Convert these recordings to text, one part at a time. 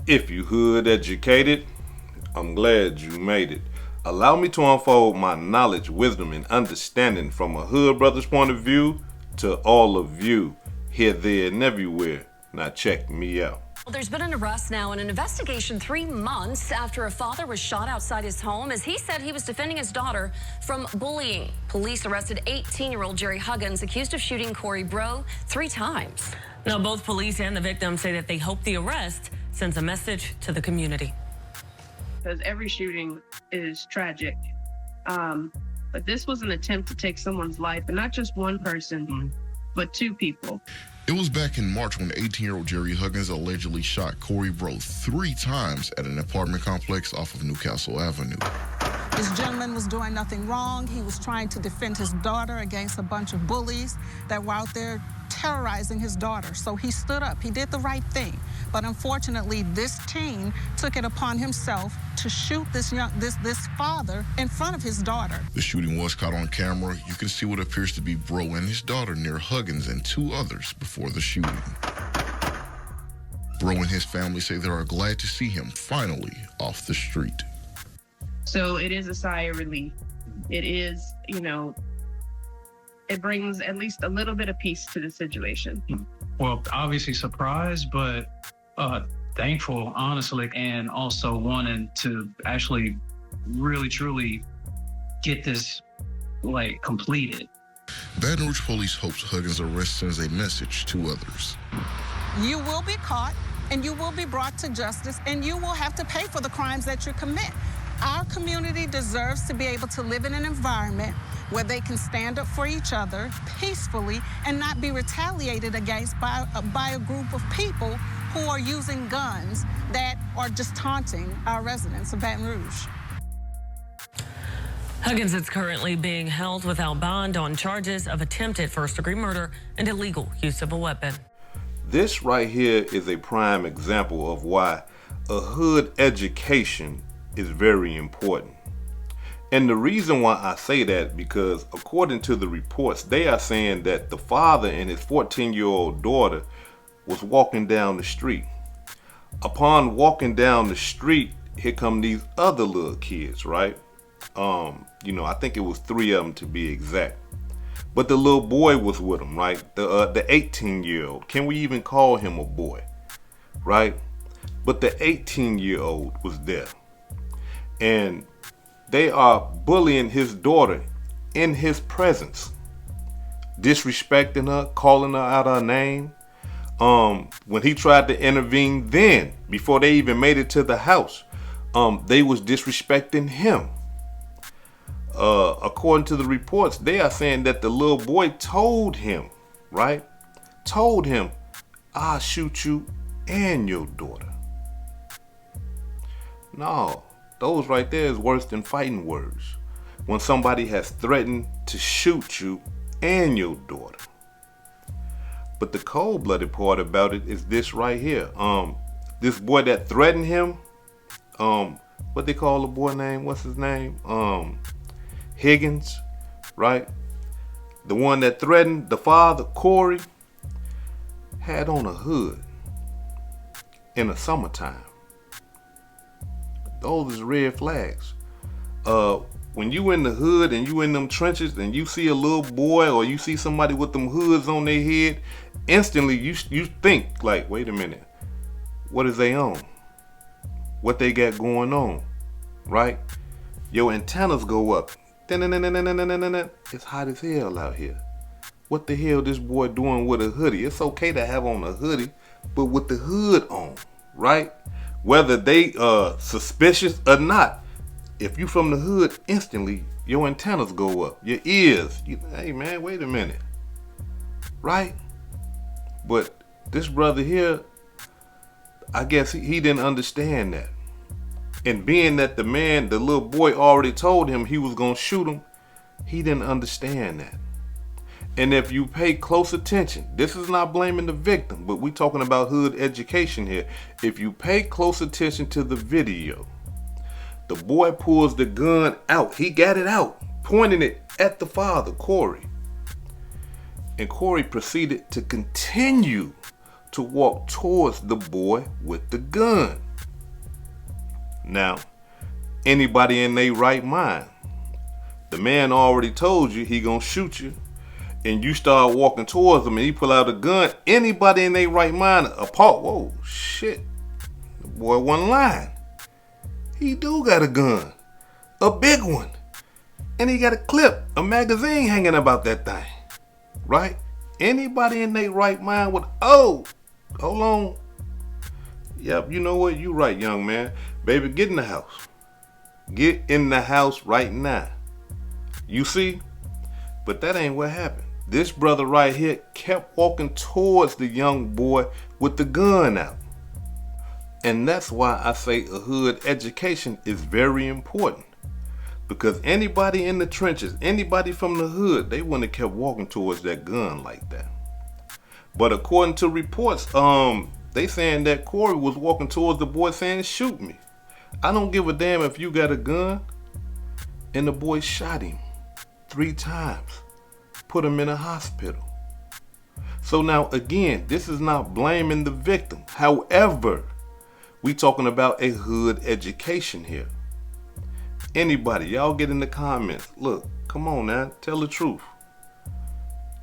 If you hood educated, I'm glad you made it. Allow me to unfold my knowledge, wisdom, and understanding from a hood brother's point of view to all of you, here, there, and everywhere. Now check me out. Well, there's been an arrest now and an investigation 3 months after a father was shot outside his home as he said he was defending his daughter from bullying. Police arrested 18-year-old Jerry Huggins, accused of shooting Corey Bro 3 times. Now, both police and the victim say that they hope the arrest sends a message to the community. Because every shooting is tragic. But this was an attempt to take someone's life, and not just one person, but 2 people. It was back in March when 18-year-old Jerry Huggins allegedly shot Corey Bro 3 times at an apartment complex off of Newcastle Avenue. This gentleman was doing nothing wrong. He was trying to defend his daughter against a bunch of bullies that were out there terrorizing his daughter. So he stood up. He did the right thing. But unfortunately, this teen took it upon himself to shoot this father in front of his daughter. The shooting was caught on camera. You can see what appears to be Bro and his daughter near Huggins and 2 others before the shooting. Bro and his family say they are glad to see him finally off the street. So it is a sigh of relief. It is, it brings at least a little bit of peace to the situation. Well, obviously surprised, but thankful, honestly, and also wanting to actually really, truly get this, completed. Baton Rouge Police hopes Huggins' arrest sends a message to others. You will be caught, and you will be brought to justice, and you will have to pay for the crimes that you commit. Our community deserves to be able to live in an environment where they can stand up for each other peacefully and not be retaliated against by a group of people who are using guns that are just taunting our residents of Baton Rouge. Huggins is currently being held without bond on charges of attempted first-degree murder and illegal use of a weapon. This right here is a prime example of why a hood education is very important. And the reason why I say that, because according to the reports, they are saying that the father and his 14-year-old daughter was walking down the street. Upon walking down the street, here come these other little kids, right? I think it was 3 of them to be exact. But the little boy was with them, right? The 18-year-old. Can we even call him a boy? Right? But the 18-year-old was there. And they are bullying his daughter in his presence, disrespecting her, calling her out her name. When he tried to intervene then, before they even made it to the house, they was disrespecting him. According to the reports, they are saying that the little boy told him, right? Told him, I'll shoot you and your daughter. No. Those right there is worse than fighting words. When somebody has threatened to shoot you and your daughter. But the cold-blooded part about it is this right here. This boy that threatened him, what they call the boy name? What's his name? Higgins, right? The one that threatened the father, Corey, had on a hood in the summertime. Those is red flags. When you in the hood and you in them trenches and you see a little boy or you see somebody with them hoods on their head, instantly you think like, wait a minute, what is they on? What they got going on, right? Your antennas go up. It's hot as hell out here. What the hell this boy doing with a hoodie? It's okay to have on a hoodie, but with the hood on, right? Whether they suspicious or not, if you from the hood, instantly your antennas go up, your ears. Hey man, wait a minute, right? But this brother here, I guess he didn't understand that. And being that the little boy already told him he was gonna shoot him, he didn't understand that. And if you pay close attention, this is not blaming the victim, but we're talking about hood education here. If you pay close attention to the video, the boy pulls the gun out. He got it out, pointing it at the father, Corey. And Corey proceeded to continue to walk towards the boy with the gun. Now, anybody in their right mind, the man already told you he gonna shoot you, and you start walking towards him and he pull out a gun. Anybody in their right mind, whoa, shit, the boy wasn't lying. He do got a gun, a big one, and he got a clip, a magazine hanging about that thing, right? Anybody in their right mind would, hold on. Yep, you know what? You right, young man. Baby, get in the house. Get in the house right now. You see? But that ain't what happened. This brother right here kept walking towards the young boy with the gun out. And that's why I say a hood education is very important. Because anybody in the trenches, anybody from the hood, they wouldn't have kept walking towards that gun like that. But according to reports, they saying that Corey was walking towards the boy saying, shoot me. I don't give a damn if you got a gun. And the boy shot him 3 times. Put him in a hospital. So now again, this is not blaming the victim. However, we talking about a hood education here. Anybody, y'all get in the comments. Look, come on now, tell the truth.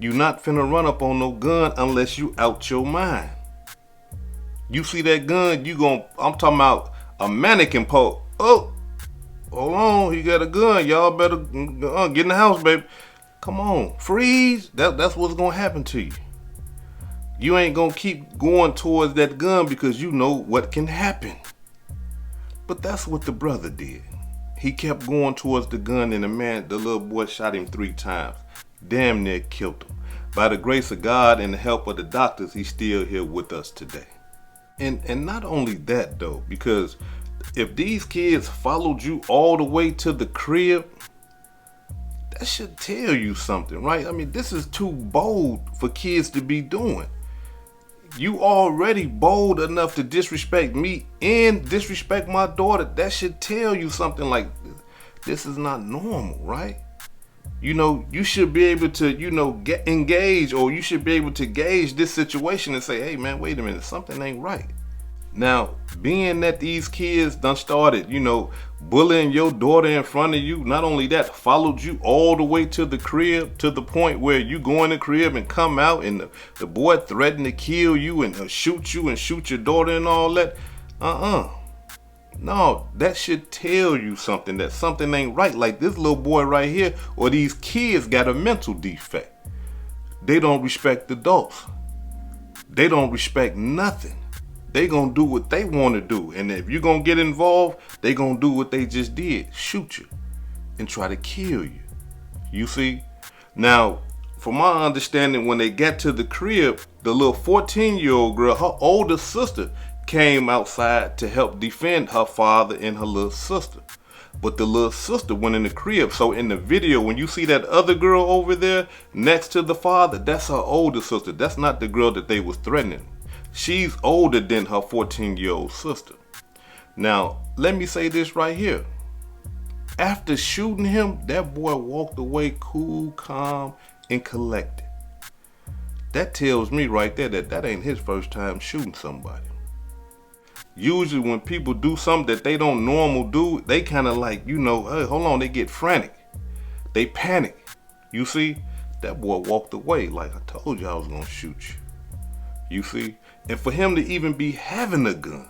You not finna run up on no gun unless you out your mind. You see that gun, I'm talking about a mannequin pole. Oh, hold on, he got a gun. Y'all better get in the house, baby. Come on, freeze. That's what's gonna happen to you. You ain't gonna keep going towards that gun because you know what can happen. But that's what the brother did. He kept going towards the gun and the little boy shot him 3 times. Damn near killed him. By the grace of God and the help of the doctors, he's still here with us today. And not only that though, because if these kids followed you all the way to the crib, that should tell you something, right? I mean, this is too bold for kids to be doing. You already bold enough to disrespect me and disrespect my daughter. That should tell you something like this is not normal, right? You should be able to, get engaged, or you should be able to gauge this situation and say, hey man, wait a minute, something ain't right. Now, being that these kids done started, bullying your daughter in front of you, not only that, followed you all the way to the crib, to the point where you go in the crib and come out and the boy threatened to kill you and shoot you and shoot your daughter and all that. No, that should tell you something, that something ain't right. Like this little boy right here, or these kids got a mental defect. They don't respect adults. They don't respect nothing. They gonna do what they want to do. And if you're gonna get involved, they gonna do what they just did. Shoot you and try to kill you. You see? Now, from my understanding, when they got to the crib, the little 14-year-old girl, her older sister, came outside to help defend her father and her little sister. But the little sister went in the crib. So in the video, when you see that other girl over there next to the father, that's her older sister. That's not the girl that they was threatening. She's older than her 14-year-old sister. Now, let me say this right here. After shooting him, that boy walked away cool, calm, and collected. That tells me right there that ain't his first time shooting somebody. Usually when people do something that they don't normally do, they kind of like, hey, hold on, they get frantic. They panic. You see, that boy walked away like I told you I was going to shoot you. You see? And for him to even be having a gun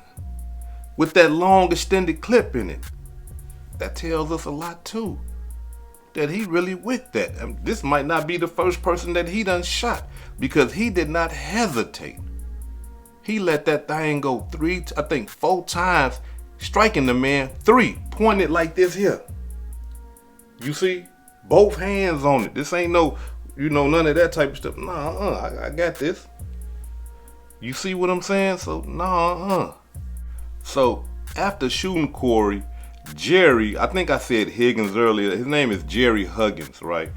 with that long extended clip in it, that tells us a lot too. That he really with that. I mean, this might not be the first person that he done shot, because he did not hesitate. He let that thing go 4 times, striking the man 3, pointed like this here. You see? Both hands on it. This ain't no, none of that type of stuff. I got this. You see what I'm saying? So, So, after shooting Corey, Jerry, I think I said Higgins earlier. His name is Jerry Huggins, right?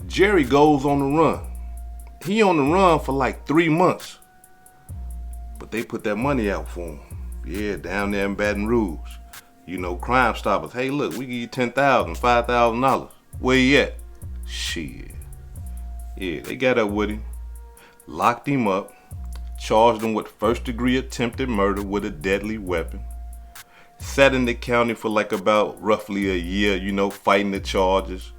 Jerry goes on the run. He on the run for like 3 months. But they put that money out for him. Yeah, down there in Baton Rouge. Crime Stoppers. Hey, look, we give you $10,000, $5,000. Where you at? Shit. Yeah, they got up with him. Locked him up. Charged him with first-degree attempted murder with a deadly weapon. sat in the county for like about roughly a year, you know, fighting the charges.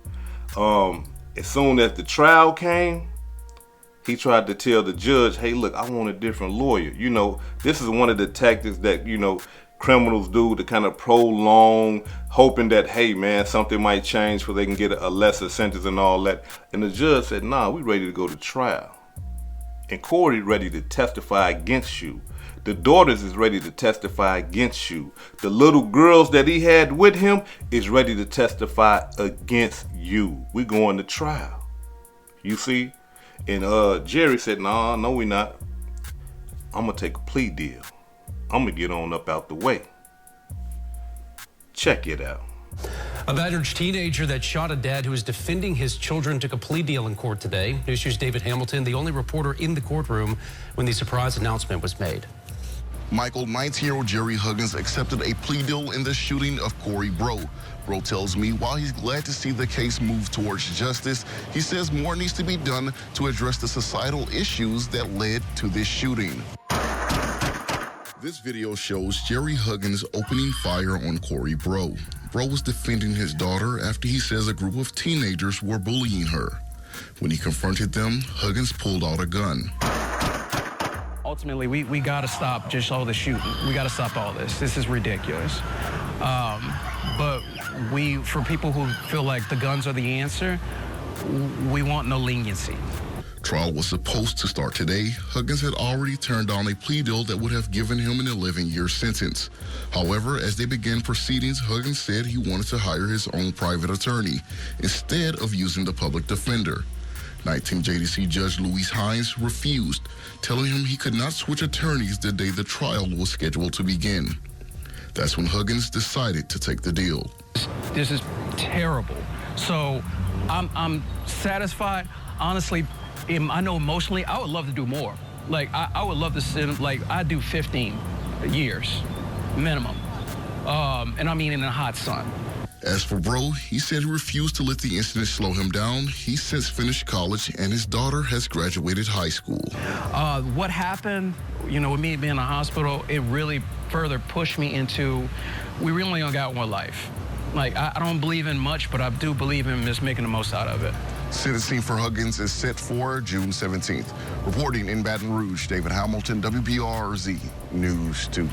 As soon as the trial came, he tried to tell the judge, hey, look, I want a different lawyer. You know, this is one of the tactics that, you know, criminals do to kind of prolong, hoping that, hey, man, something might change so they can get a lesser sentence and all that. And the judge said, nah, we ready to go to trial. And Corey ready to testify against you. The daughters is ready to testify against you. The little girls that he had with him is ready to testify against you. We going to trial. You see? And Jerry said, nah, no we not. I'm going to take a plea deal. I'm going to get on up out the way. Check it out. A Baton Rouge teenager that shot a dad who is defending his children took a plea deal in court today. News 2's David Hamilton, the only reporter in the courtroom when the surprise announcement was made. Michael, 19-year-old Jerry Huggins accepted a plea deal in the shooting of Corey Bro. Bro tells me while he's glad to see the case move towards justice, he says more needs to be done to address the societal issues that led to this shooting. This video shows Jerry Huggins opening fire on Corey Bro. Bro was defending his daughter after he says a group of teenagers were bullying her. When he confronted them, Huggins pulled out a gun. Ultimately, we got to stop just all the shooting. We got to stop all this. This is ridiculous. But for people who feel like the guns are the answer, we want no leniency. Trial was supposed to start today. Huggins had already turned down a plea deal that would have given him an 11-year sentence. However, as they began proceedings, Huggins said he wanted to hire his own private attorney instead of using the public defender. 19 JDC Judge Louise Hines refused, telling him he could not switch attorneys the day the trial was scheduled to begin. That's when Huggins decided to take the deal. This is terrible. So I'm satisfied. Honestly, I know emotionally, I would love to do more. Like, I would love to sit, like, I do 15 years minimum. And I mean in the hot sun. As for Bro, he said he refused to let the incident slow him down. He's since finished college, and his daughter has graduated high school. What happened, you know, with me being in the hospital, it really further pushed me into, we really only got one life. Like, I don't believe in much, but I do believe in just making the most out of it. Sentencing for Huggins is set for June 17th. Reporting in Baton Rouge, David Hamilton, WBRZ News 2.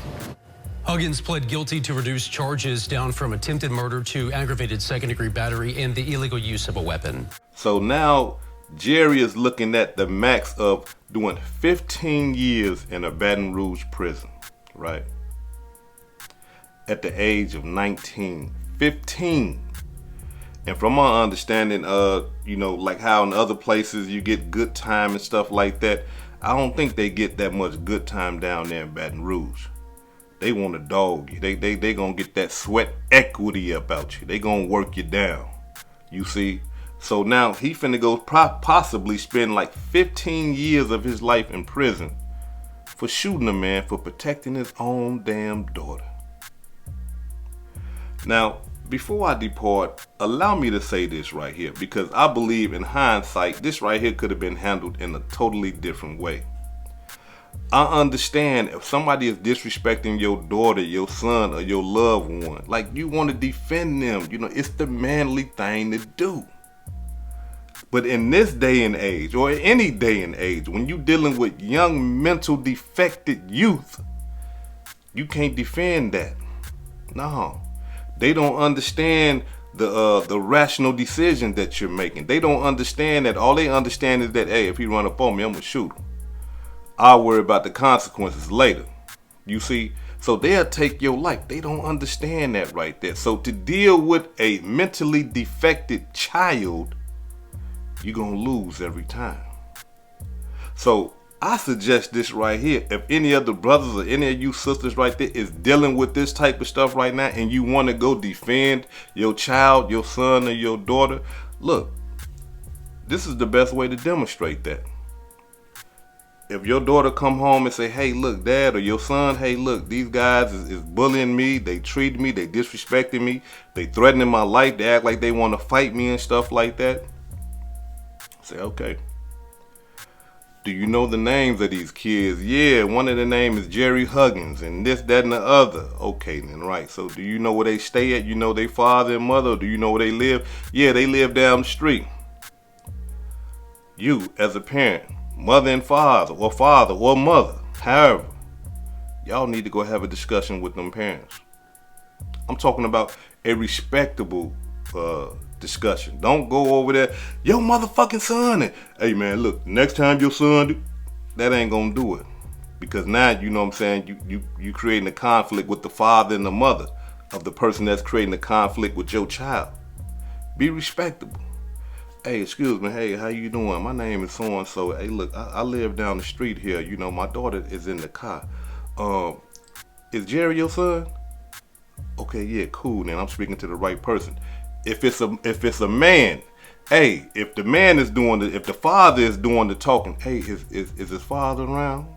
Huggins pled guilty to reduced charges down from attempted murder to aggravated second-degree battery and the illegal use of a weapon. So now Jerry is looking at the max of doing 15 years in a Baton Rouge prison, right? At the age of 19, 15. And from my understanding, you know, like how in other places you get good time and stuff like that, I don't think they get that much good time down there in Baton Rouge. They want to dog you. They gonna get that sweat equity about you. They gonna work you down. You see? So now he finna go possibly spend like 15 years of his life in prison for shooting a man for protecting his own damn daughter. Now, before I depart, allow me to say this right here, because I believe in hindsight, this right here could have been handled in a totally different way. I understand if somebody is disrespecting your daughter, your son, or your loved one, like you want to defend them, you know, it's the manly thing to do. But in this day and age, or any day and age, when you're dealing with young mental defected youth, you can't defend that. No. They don't understand the rational decision that you're making. They don't understand that. All they understand is that, hey, if he run up on me, I'm going to shoot him. I'll worry about the consequences later. You see? So they'll take your life. They don't understand that right there. So to deal with a mentally defected child, you're going to lose every time. So I suggest this right here. If any of the brothers or any of you sisters right there is dealing with this type of stuff right now and you want to go defend your child, your son, or your daughter, look, this is the best way to demonstrate that. If your daughter come home and say, hey, look, dad, or your son, hey, look, these guys is bullying me, they treat me, they disrespecting me, they threatening my life, they act like they want to fight me and stuff like that, say, okay. Do you know the names of these kids? Yeah, one of the names is Jerry Huggins and this, that, and the other. Okay, then, right. So do you know where they stay at? You know their father and mother? Or do you know where they live? Yeah, they live down the street. You, as a parent, mother and father or mother, however, y'all need to go have a discussion with them parents. I'm talking about a respectable discussion. Don't go over there, your motherfucking son. And, hey man, look, next time your son that ain't gonna do it. Because now, you know what I'm saying, you creating a conflict with the father and the mother of the person that's creating a conflict with your child. Be respectable. Hey, excuse me, hey, how you doing? My name is so-and-so. Hey, look, I live down the street here. You know, my daughter is in the car. Is Jerry your son? Okay, yeah, cool. Then I'm speaking to the right person. If it's a man, hey, if the father is doing the talking, hey, is his father around?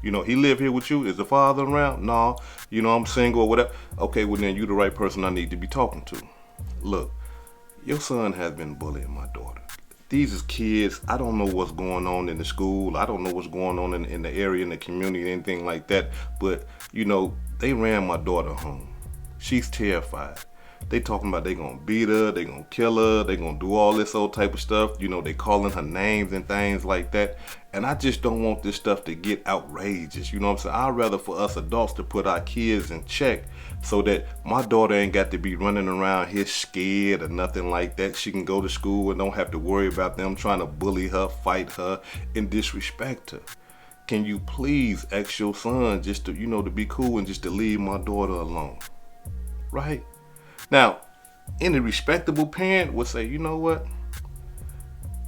You know, he live here with you. Is the father around? No, you know, I'm single or whatever. Okay, well then you the right person I need to be talking to. Look, your son has been bullying my daughter. These is kids. I don't know what's going on in the school. I don't know what's going on in the area, in the community, anything like that. But, you know, they ran my daughter home. She's terrified. They talking about they gonna beat her, they gonna kill her, they gonna do all this old type of stuff. You know, they calling her names and things like that. And I just don't want this stuff to get outrageous. You know what I'm saying? I'd rather for us adults to put our kids in check so that my daughter ain't got to be running around here scared or nothing like that. She can go to school and don't have to worry about them trying to bully her, fight her, and disrespect her. Can you please ask your son just to, you know, to be cool and just to leave my daughter alone? Right? Now, any respectable parent would say, you know what?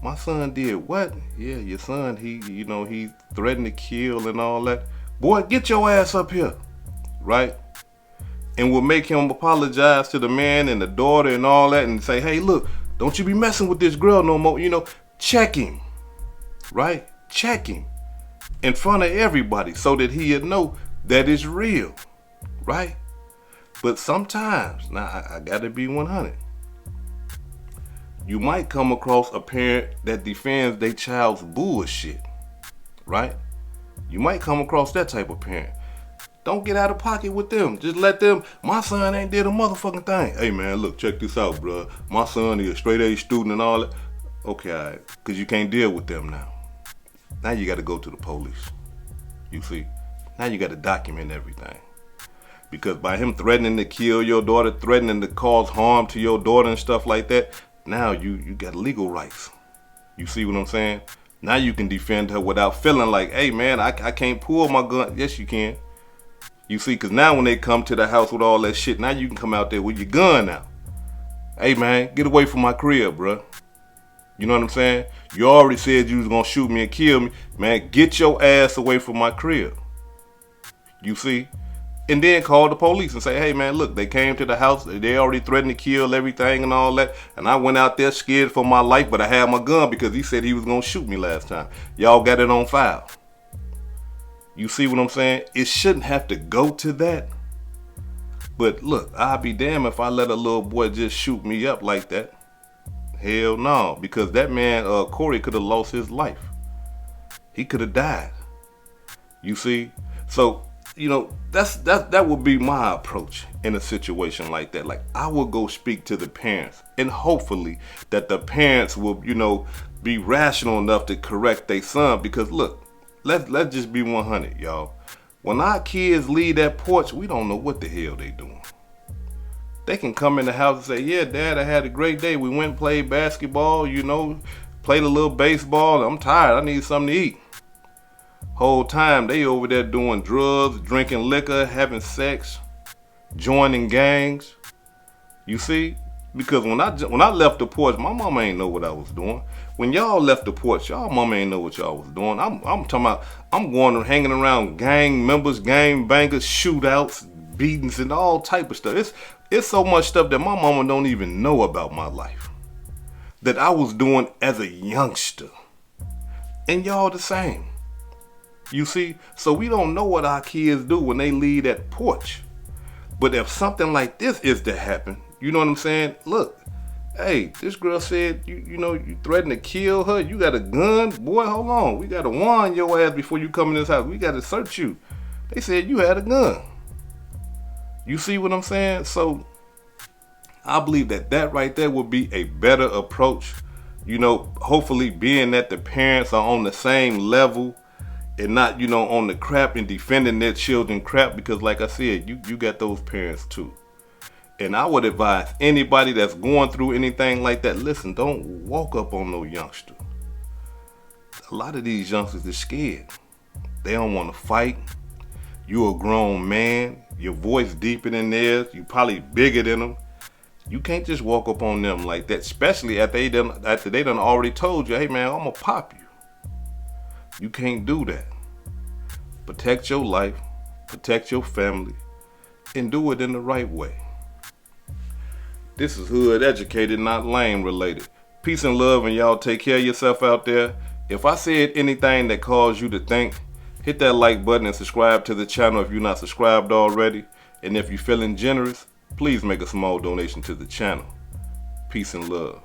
My son did what? Yeah, your son, he threatened to kill and all that. Boy, get your ass up here. Right? And will make him apologize to the man and the daughter and all that and say, hey, look, don't you be messing with this girl no more. You know, check him. Right? Check him in front of everybody so that he'll know that it's real. Right? But sometimes, now I gotta be 100. You might come across a parent that defends their child's bullshit, right? You might come across that type of parent. Don't get out of pocket with them. Just let them, my son ain't did a motherfucking thing. Hey man, look, check this out, bro. My son is a straight A student and all that. Okay, all right, because you can't deal with them now. Now you gotta go to the police. You see? Now you gotta document everything. Because by him threatening to kill your daughter, threatening to cause harm to your daughter and stuff like that, now you got legal rights. You see what I'm saying? Now you can defend her without feeling like, hey man, I can't pull my gun. Yes, you can. You see, because now when they come to the house with all that shit, now you can come out there with your gun now. Hey man, get away from my crib, bruh. You know what I'm saying? You already said you was going to shoot me and kill me. Man, get your ass away from my crib. You see? And then call the police and say, hey man, look, they came to the house, they already threatened to kill everything and all that, and I went out there scared for my life, but I had my gun because he said he was gonna shoot me last time. Y'all got it on file. You see what I'm saying? It shouldn't have to go to that. But look, I'd be damned if I let a little boy just shoot me up like that. Hell no, because that man, Corey, could have lost his life. He could have died. You see? So, you know, that would be my approach in a situation like that. Like, I will go speak to the parents, and hopefully that the parents will, you know, be rational enough to correct their son. Because look, let's just be 100, y'all. When our kids leave that porch, we don't know what the hell they doing. They can come in the house and say, yeah, Dad, I had a great day. We went and played basketball, you know, played a little baseball. I'm tired. I need something to eat. Whole time they over there doing drugs, drinking liquor, having sex, joining gangs. You see? Because when I left the porch, my mama ain't know what I was doing. When y'all left the porch, y'all mama ain't know what y'all was doing. I'm talking about, I'm going and hanging around gang members, gang bangers, shootouts, beatings, and all type of stuff. It's so much stuff that my mama don't even know about my life that I was doing as a youngster. And y'all the same. You see? So we don't know what our kids do when they leave that porch. But if something like this is to happen, you know what I'm saying? Look, Hey, this girl said you threatened to kill her. You got a gun? Boy, hold on. We gotta warn your ass before you come in this house. We gotta search you. They said you had a gun. You see what I'm saying? So I believe that right there would be a better approach. Hopefully being that the parents are on the same level and not, on the crap and defending their children crap, because like I said, you got those parents too. And I would advise anybody that's going through anything like that, listen, don't walk up on no youngster. A lot of these youngsters are scared. They don't want to fight. You're a grown man. Your voice deeper than theirs. You probably bigger than them. You can't just walk up on them like that, especially after they done already told you, hey man, I'm gonna pop you. You can't do that. Protect your life, protect your family, and do it in the right way. This is Hood Educated, not Lame Related. Peace and love, and y'all take care of yourself out there. If I said anything that caused you to think, hit that like button and subscribe to the channel if you're not subscribed already. And if you're feeling generous, please make a small donation to the channel. Peace and love.